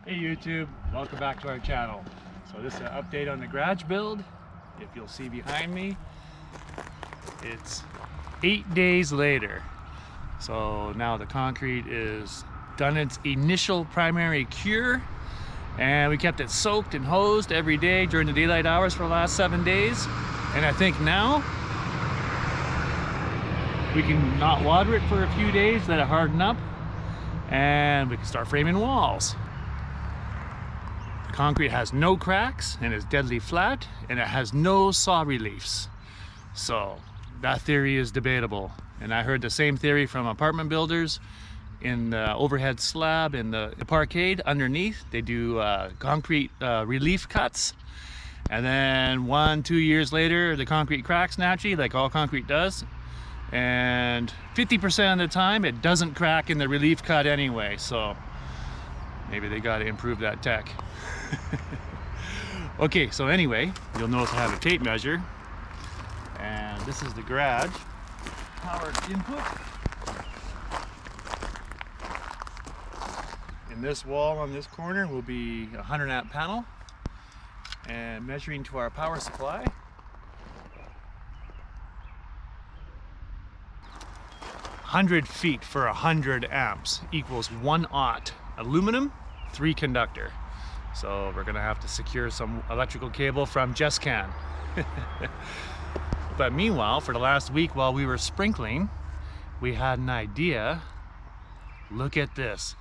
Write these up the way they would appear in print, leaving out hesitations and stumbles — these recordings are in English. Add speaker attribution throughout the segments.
Speaker 1: Hey YouTube, welcome back to our channel. So this is an update on the garage build. If you'll see behind me, it's 8 days later. So now the concrete is done its initial primary cure, and we kept it soaked and hosed every day during the daylight hours for the last 7 days. And I think now we can not water it for a few days, let it harden up, and we can start framing walls. The concrete has no cracks and is deadly flat, and it has no saw reliefs. So that theory is debatable. And I heard the same theory from apartment builders. In the overhead slab in the parkade underneath, they do concrete relief cuts. And then 1-2 years later, the concrete cracks naturally, like all concrete does. And 50% of the time, it doesn't crack in the relief cut anyway. So maybe they got to improve that tech. Okay, so anyway, you'll notice I have a tape measure, and this is the garage powered input. In this wall on this corner will be a 100 amp panel, and measuring to our power supply, 100 feet for 100 amps equals 1 aught aluminum, 3 conductor. So we're gonna have to secure some electrical cable from JustCan. But meanwhile, for the last week while we were sprinkling, we had an idea. Look at this.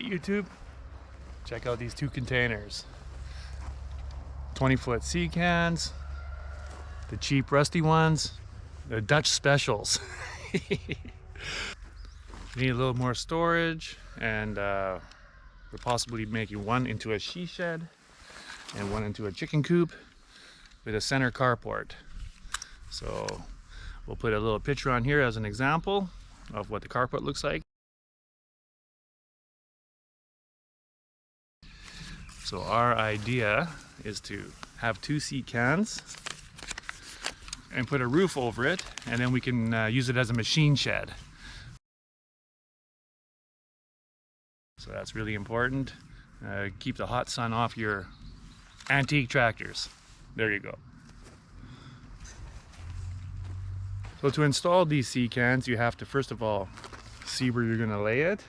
Speaker 1: YouTube, check out these 2 containers. 20-foot sea cans, the cheap rusty ones, the Dutch specials. Need a little more storage, and we're possibly making one into a she shed and one into a chicken coop with a center carport. So we'll put a little picture on here as an example of what the carport looks like. So our idea is to have 2 sea cans and put a roof over it, and then we can use it as a machine shed. So that's really important. Keep the hot sun off your antique tractors. There you go. So to install these sea cans, you have to first of all see where you're going to lay it.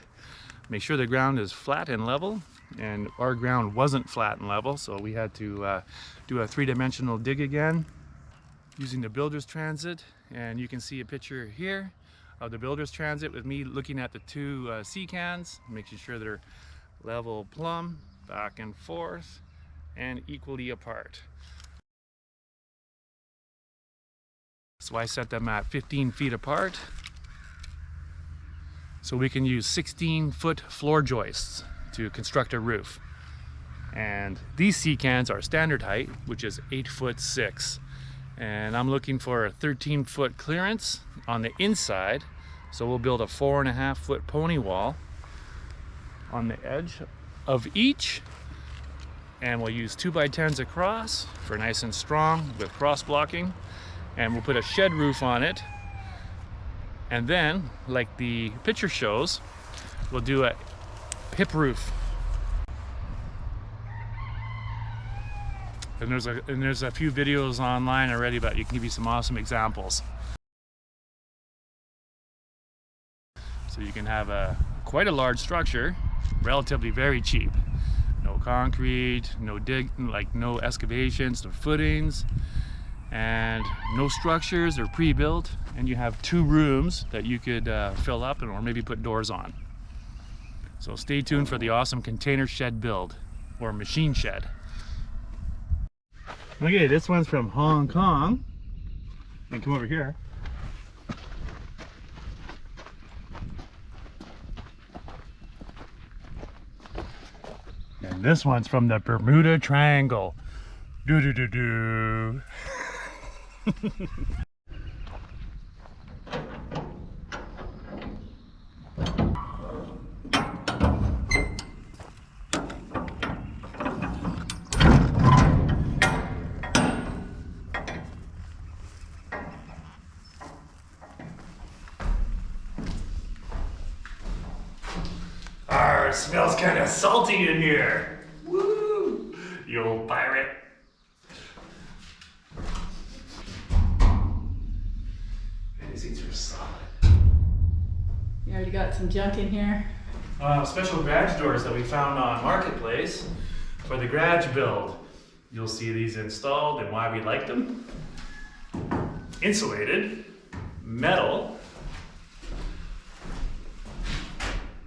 Speaker 1: Make sure the ground is flat and level, and our ground wasn't flat and level, so we had to do a 3-dimensional dig again using the builder's transit. And you can see a picture here of the builder's transit with me looking at the 2 sea cans, making sure they're level plumb, back and forth, and equally apart. So I set them at 15 feet apart, so we can use 16-foot floor joists to construct a roof. And these sea cans are standard height, which is 8'6". And I'm looking for a 13-foot clearance on the inside, so we'll build a 4.5-foot pony wall on the edge of each, and we'll use 2x10s across for nice and strong with cross blocking. And we'll put a shed roof on it, and then, like the picture shows, we'll do a hip roof. And there's a few videos online already, but you can give you some awesome examples. So you can have quite a large structure, relatively very cheap. No concrete, no excavations, no footings, and no structures are pre-built, and you have 2 rooms that you could fill up or maybe put doors on. So stay tuned for the awesome container shed build, or machine shed. Okay, this one's from Hong Kong. And come over here. And this one's from the Bermuda Triangle. Do-do-do-do. It smells kind of salty in here. Woo! You old pirate. These seats are solid.
Speaker 2: You already got some junk in here.
Speaker 1: Special garage doors that we found on Marketplace for the garage build. You'll see these installed and why we like them. Insulated, metal,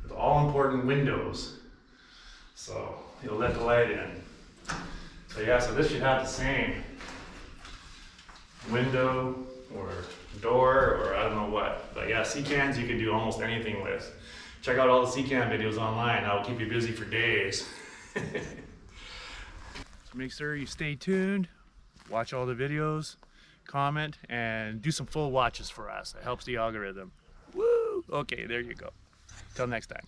Speaker 1: with all important windows. So you'll let the light in. So yeah, so this should have the same window or door or I don't know what. But yeah, sea cans you can do almost anything with. Check out all the sea can videos online. That'll keep you busy for days. So make sure you stay tuned, watch all the videos, comment, and do some full watches for us. It helps the algorithm. Woo! Okay, there you go. Till next time.